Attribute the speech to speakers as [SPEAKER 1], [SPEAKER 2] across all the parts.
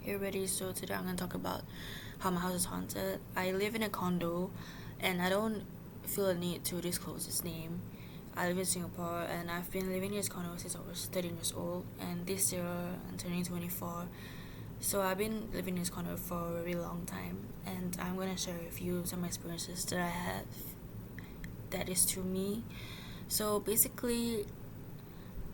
[SPEAKER 1] Hey everybody, so today I'm gonna talk about how my house is haunted. I live in a condo and I don't feel a need to disclose its name. I live in Singapore and I've been living in this condo since I was 13 years old, and this year I'm turning 24. So I've been living in this condo for a very long time, and I'm gonna share with you some experiences that I have that is to me. So basically,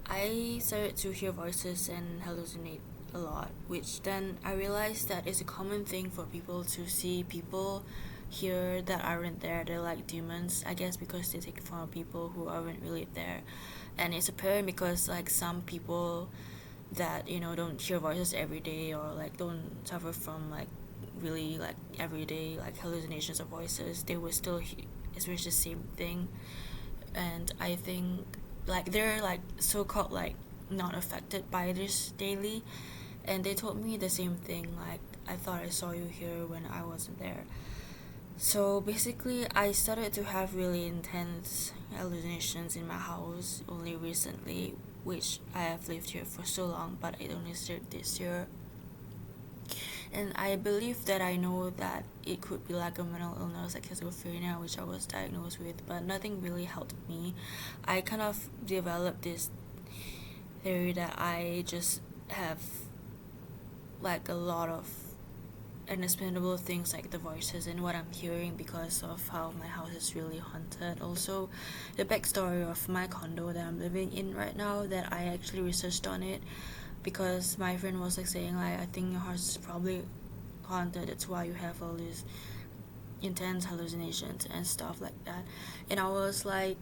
[SPEAKER 1] I started to hear voices and hallucinate a lot, which then I realized that it's a common thing for people to see people here that aren't there. They're like demons, I guess, because they take it from people who aren't really there. And it's apparent because like some people that don't hear voices every day, or like don't suffer from like really like everyday like hallucinations of voices, they will still experience the same thing. And I think like they're like so-called like not affected by this daily, and they told me the same thing, like, I thought I saw you here when I wasn't there. So basically I started to have really intense hallucinations in my house only recently, which I have lived here for so long, but it only started this year. And I believe that I know that it could be like a mental illness like schizophrenia, which I was diagnosed with, but nothing really helped me. I kind of developed this theory that I just have like a lot of unexplainable things, like the voices and what I'm hearing, because of how my house is really haunted. Also, the backstory of my condo that I'm living in right now, that I actually researched on it, because my friend was like saying like, I think your house is probably haunted, that's why you have all these intense hallucinations and stuff like that. And I was like,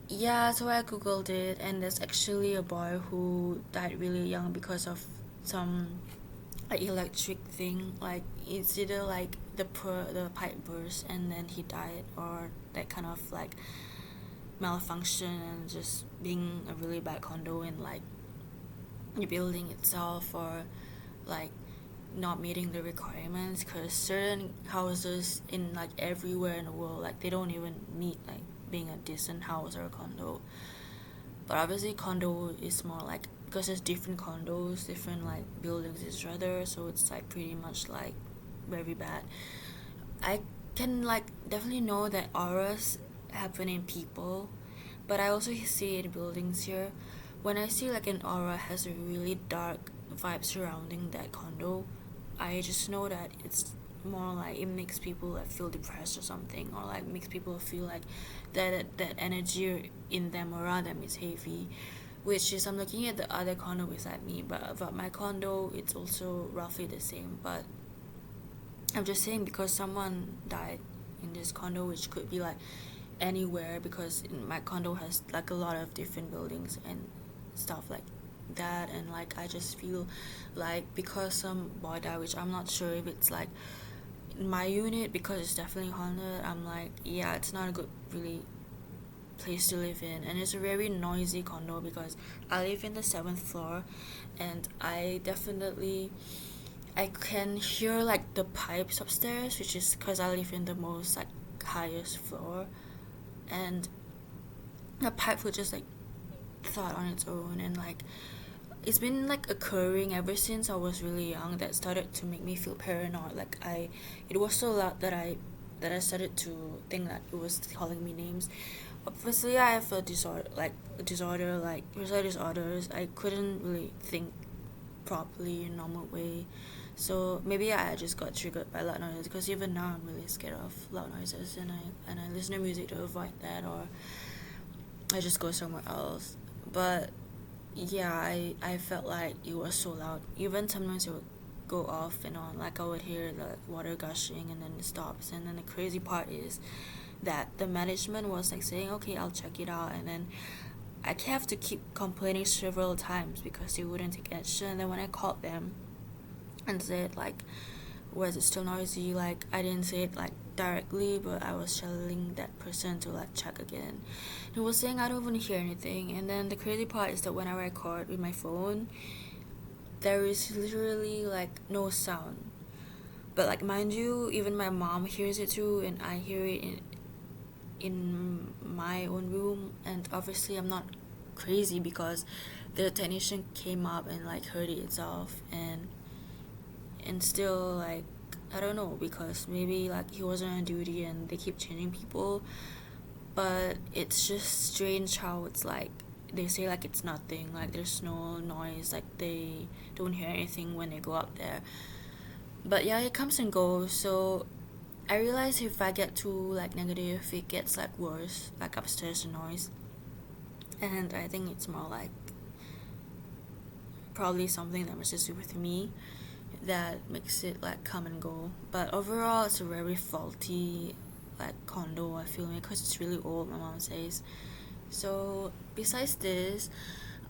[SPEAKER 1] yeah. So I googled it, and there's actually a boy who died really young because of some like electric thing, like it's either like the pipe burst and then he died, or that kind of like malfunction and just being a really bad condo in like the building itself, or like not meeting the requirements, because certain houses in like everywhere in the world, like they don't even meet like being a decent house or a condo. But obviously condo is more like, because there's different condos, different like buildings each other, so it's like pretty much like very bad. I can like definitely know that auras happen in people, but I also see it in buildings here. When I see like an aura has a really dark vibe surrounding that condo, I just know that it's more like it makes people like feel depressed or something, or like makes people feel like that energy in them or around them is heavy. Which is, I'm looking at the other condo beside me, but my condo, it's also roughly the same. But I'm just saying, because someone died in this condo, which could be like anywhere, because my condo has like a lot of different buildings and stuff like that. And like I just feel like because some boy died, which I'm not sure if it's like my unit, because it's definitely haunted, I'm like, yeah, it's not a good really place to live in. And it's a very noisy condo because I live in the 7th floor, and I can hear like the pipes upstairs, which is because I live in the most like highest floor, and the pipe would just like thought on its own. And like it's been like occurring ever since I was really young, that started to make me feel paranoid. Like it was so loud that I started to think that it was calling me names. Obviously I have a disorder like personality disorders. I couldn't really think properly in normal way. So maybe I just got triggered by loud noises, because even now I'm really scared of loud noises, and I listen to music to avoid that, or I just go somewhere else. But yeah, I felt like it was so loud. Even sometimes it would go off and on, like I would hear the water gushing and then it stops. And then the crazy part is that the management was like saying, okay, I'll check it out, and then I have to keep complaining several times because they wouldn't take action. And then when I called them and said like, was it still noisy, like I didn't say it like directly, but I was telling that person to like check again. He was saying I don't even hear anything. And then the crazy part is that when I record with my phone, there is literally like no sound. But like, mind you, even my mom hears it too, and I hear it in my own room. And obviously I'm not crazy, because the technician came up and like heard it itself. And and still like I don't know, because maybe like he wasn't on duty and they keep changing people. But it's just strange how it's like they say like it's nothing, like there's no noise, like they don't hear anything when they go up there. But yeah, it comes and goes. So I realize if I get too like negative, it gets like worse, like upstairs the noise. And I think it's more like probably something that messes with me that makes it like come and go. But overall, it's a very faulty like condo, I feel, because it's really old, my mom says. So besides this,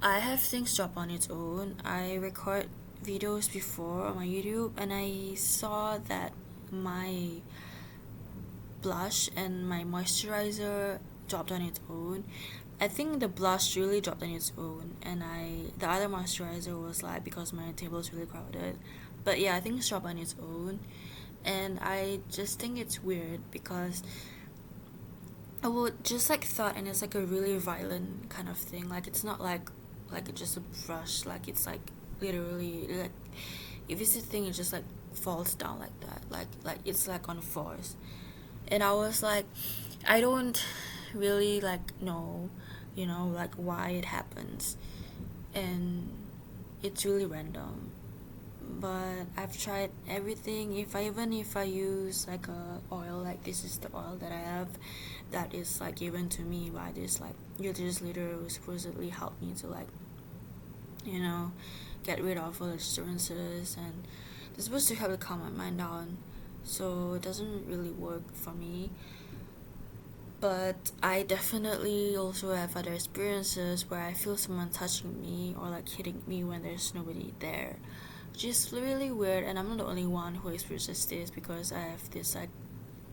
[SPEAKER 1] I have things drop on its own. I record videos before on my YouTube, and I saw that my blush and my moisturizer dropped on its own. I think the blush really dropped on its own, and the other moisturizer was like because my table is really crowded. But yeah, I think it's dropped on its own, and I just think it's weird because I would just like thought, and it's like a really violent kind of thing. Like it's not like it's just a brush. Like it's like literally like if it's a thing, it just like falls down like that. Like it's like on force. And I was like, I don't really like know, like why it happens, and it's really random. But I've tried everything. If I use like a oil, like this is the oil that I have, that is like given to me by this like religious leader who supposedly helped me to like, you know, get rid of all the disturbances, and they're supposed to help to calm my mind down. So it doesn't really work for me. But I definitely also have other experiences where I feel someone touching me or like hitting me when there's nobody there, which is really weird. And I'm not the only one who experiences this, because I have this like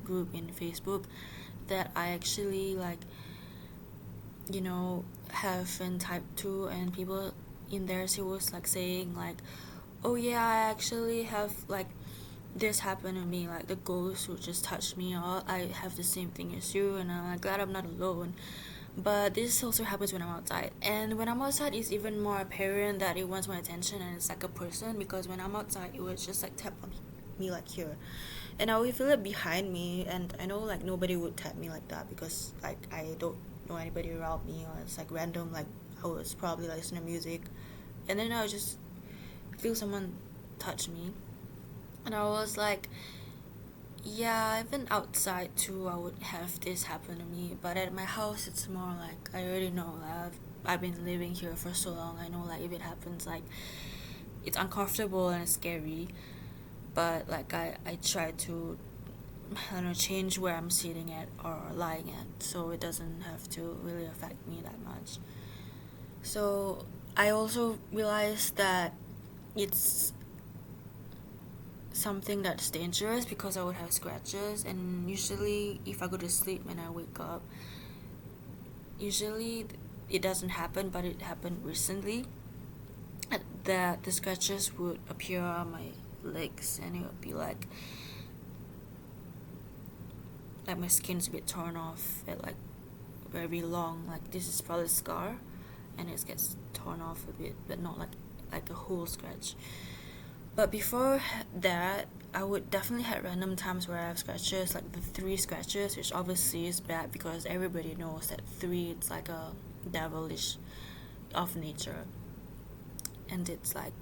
[SPEAKER 1] group in Facebook that I actually like, have been typed to, and people in there, she was like saying like, oh yeah, I actually have like this happened to me, like the ghost who just touched me, or I have the same thing as you, and I'm like glad I'm not alone. But this also happens when I'm outside, and when I'm outside it's even more apparent that it wants my attention, and it's like a person, because when I'm outside it would just like tap on me like here, and I would feel it behind me, and I know like nobody would tap me like that because like I don't know anybody around me, or it's like random, like I was probably like listening to music, and then I would just feel someone touch me. And I was like, yeah, even outside too, I would have this happen to me. But at my house, it's more like I already know. I've been living here for so long. I know like if it happens, like it's uncomfortable and it's scary. But like I try to, I don't know, change where I'm sitting at or lying at, so it doesn't have to really affect me that much. So I also realized that it's something that's dangerous because I would have scratches, and usually if I go to sleep and I wake up, usually it doesn't happen, but it happened recently, that the scratches would appear on my legs, and it would be like my skin's a bit torn off at like very long, like this is probably a scar, and it gets torn off a bit, but not like a whole scratch. But before that, I would definitely have random times where I have scratches, like the 3 scratches, which obviously is bad because everybody knows that 3, it's like a devilish of nature, and it's like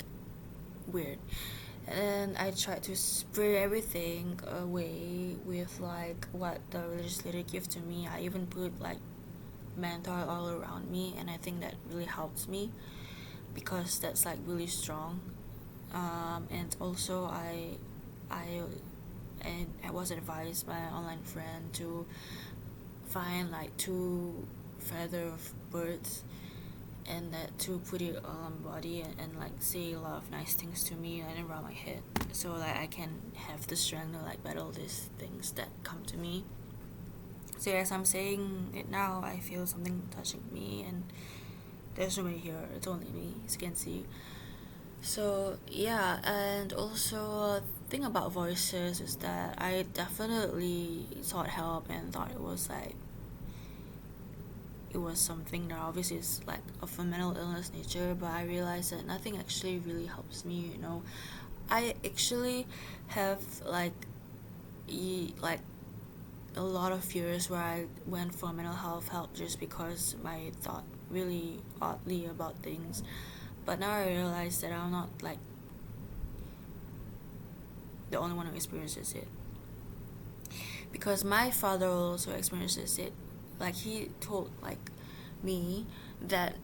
[SPEAKER 1] weird. And I tried to spray everything away with like what the religious leader gave to me. I even put like menthol all around me, and I think that really helps me because that's like really strong. And also I was advised by an online friend to find like 2 feather of birds, and that to put it all on my body, and like say a lot of nice things to me and around my head, so like I can have the strength to like battle these things that come to me. So as I'm saying it now, I feel something touching me, and there's nobody here, it's only me, as you can see. So yeah, and also thing about voices is that I definitely sought help and thought it was something that obviously is like of a mental illness nature, but I realized that nothing actually really helps me. I actually have like like a lot of years where I went for mental health help just because I thought really oddly about things. But now I realize that I'm not like the only one who experiences it, because my father also experiences it. Like he told like me that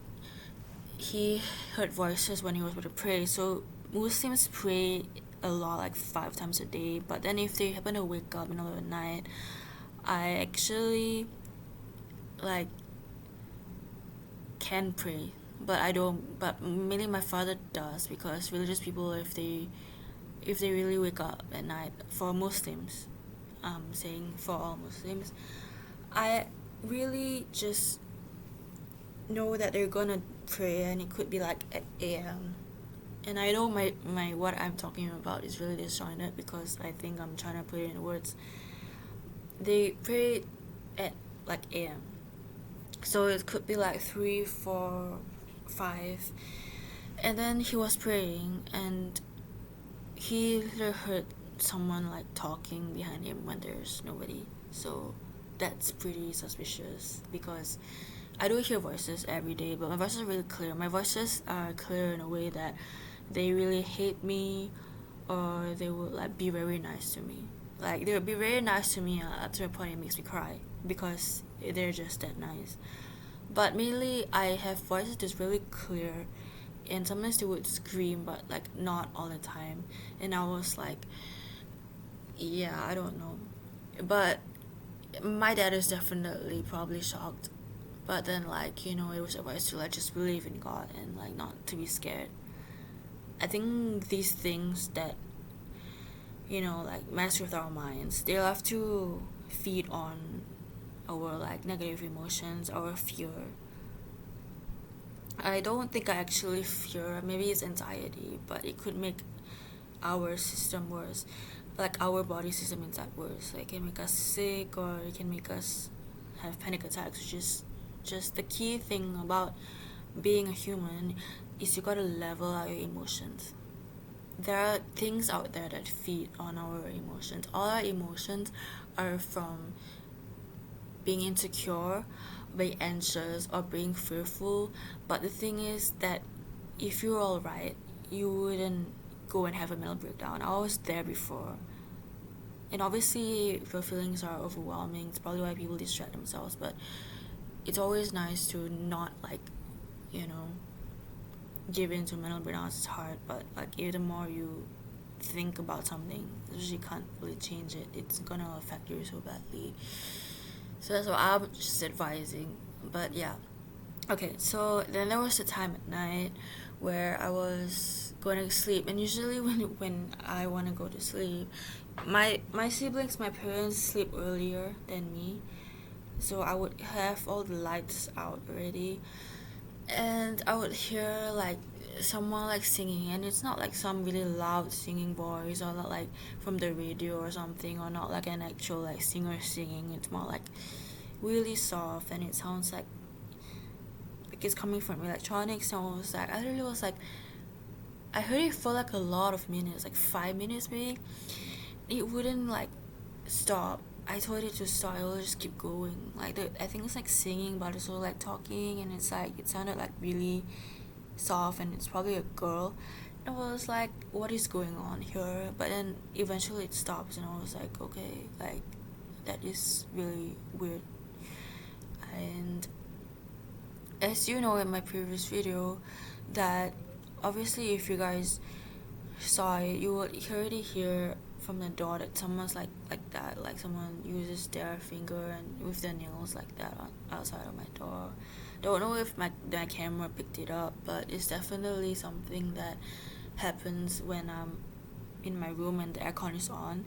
[SPEAKER 1] he heard voices when he was about to pray. So Muslims pray a lot, like 5 times a day. But then if they happen to wake up in the middle of the night, I actually like can pray, but I don't. But mainly my father does, because religious people, if they really wake up at night, for Muslims, saying for all Muslims, I really just know that they're gonna pray, and it could be like at a.m. And I know my what I'm talking about is really disjointed, because I think I'm trying to put it in words. They pray at like a.m. So it could be like 3, 4, 5. And then he was praying, and he heard someone like talking behind him when there's nobody. So that's pretty suspicious, because I do hear voices every day, but my voices are really clear. My voices are clear in a way that they really hate me, or they will like be very nice to me. Like they would be very nice to me up to a point it makes me cry, because they're just that nice. But mainly I have voices that's really clear, and sometimes they would scream, but like not all the time. And I was like, yeah, I don't know. But my dad is definitely probably shocked. But then like, it was advised to like just believe in God and like not to be scared. I think these things that like mess with our minds, they have to feed on our like negative emotions, our fear. I don't think I actually fear, maybe it's anxiety, but it could make our system worse. Like our body system inside worse. Like it can make us sick, or it can make us have panic attacks, which is just the key thing about being a human, is you gotta level out your emotions. There are things out there that feed on our emotions. All our emotions are from being insecure, being anxious, or being fearful. But the thing is that if you're alright, you wouldn't go and have a mental breakdown. I was there before. And obviously, if your feelings are overwhelming, it's probably why people distract themselves. But it's always nice to not like, give in to mental breakdowns. It's hard, but like the more you think about something, you can't really change it. It's gonna affect you so badly. So that's what I'm just advising. But yeah. Okay, so then there was a time at night where I was going to sleep, and usually when I want to go to sleep, my siblings, my parents sleep earlier than me, so I would have all the lights out already, and I would hear like someone like singing, and it's not like some really loud singing voice, or not like from the radio or something, or not like an actual like singer singing. It's more like really soft, and it sounds like it's coming from electronics. And I literally was like, I heard it for like a lot of minutes, like 5 minutes maybe. It wouldn't like stop. I told it to stop. It will just keep going. Like I think it's like singing, but it's also like talking, and it's like it sounded like really soft, and it's probably a girl. And I was like, what is going on here? But then eventually it stops, and I was like, okay, like that is really weird. And as you know in my previous video, that obviously if you guys saw it, you would already hear from the door that someone's like that, like someone uses their finger and with their nails like that outside of my door. Don't know if my camera picked it up, but it's definitely something that happens when I'm in my room and the aircon is on.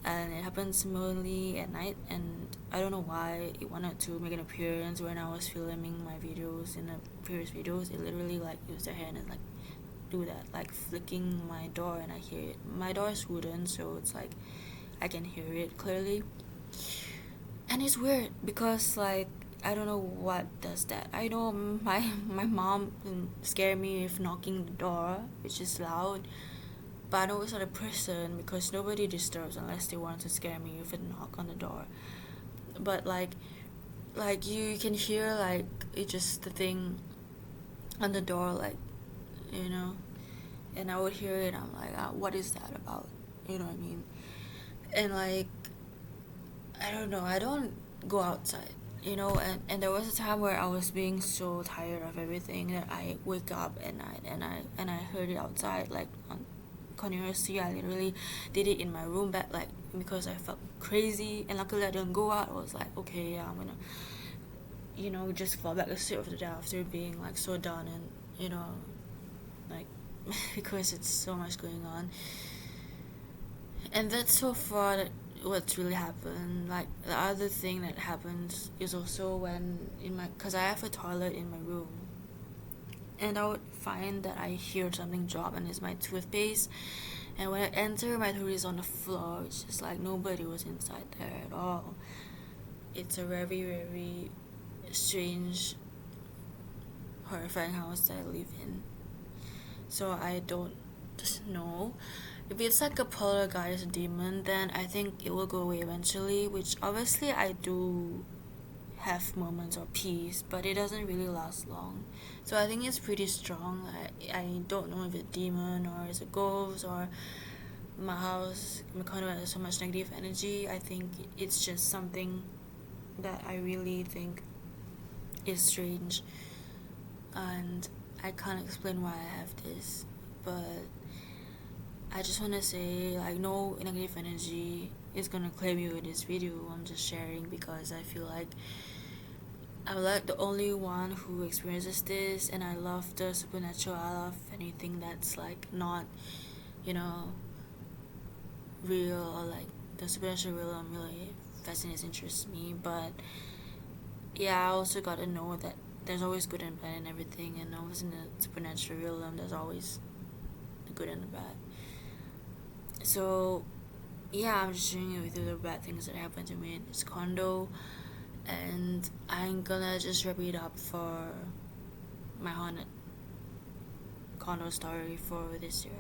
[SPEAKER 1] And it happens mainly at night, and I don't know why it wanted to make an appearance when I was filming my videos. In the previous videos, it literally like used their hand and like do that, like flicking my door, and I hear it. My door is wooden, so it's like I can hear it clearly. And it's weird because like I don't know what does that. I know my mom can scare me with knocking the door, which is loud, but I know it's not a person because nobody disturbs unless they want to scare me with a knock on the door. But like you can hear like it's just the thing on the door, like, you know, and I would hear it. I'm like, what is that about? You know what I mean? And like, I don't know. I don't go outside, you know. And there was a time where I was being so tired of everything that I wake up at night and I heard it outside, like on continuously. I literally did it in my room back, like because I felt crazy. And luckily I didn't go out. I was like, okay, yeah, I'm gonna, you know, just fall back asleep of the day after being like so done and, you know, like because it's so much going on. And that's so far that what's really happened. Like the other thing that happens is also when in my, because I have a toilet in my room, and I would find that I hear something drop and it's my toothpaste. And when I enter, my toothpaste is on the floor. It's just like nobody was inside there at all. It's a very, very strange, horrifying house that I live in. So I don't know. If it's like a poltergeist demon, then I think it will go away eventually, which obviously I do have moments of peace, but it doesn't really last long. So I think it's pretty strong. I don't know if it's a demon or it's a ghost or my house, my condo has so much negative energy. I think it's just something that I really think is strange, and I can't explain why I have this, but I just want to say, like, no negative energy is gonna claim you in this video. I'm just sharing because I feel like I'm like the only one who experiences this, and I love the supernatural. I love anything that's like not, you know, real, or like the supernatural realm really fascinates, interests me. But yeah, I also gotta know that there's always good and bad in everything, and always in the supernatural realm there's always the good and the bad. So yeah, I'm just sharing with you the bad things that happened to me in this condo, and I'm gonna just wrap it up for my haunted condo story for this year.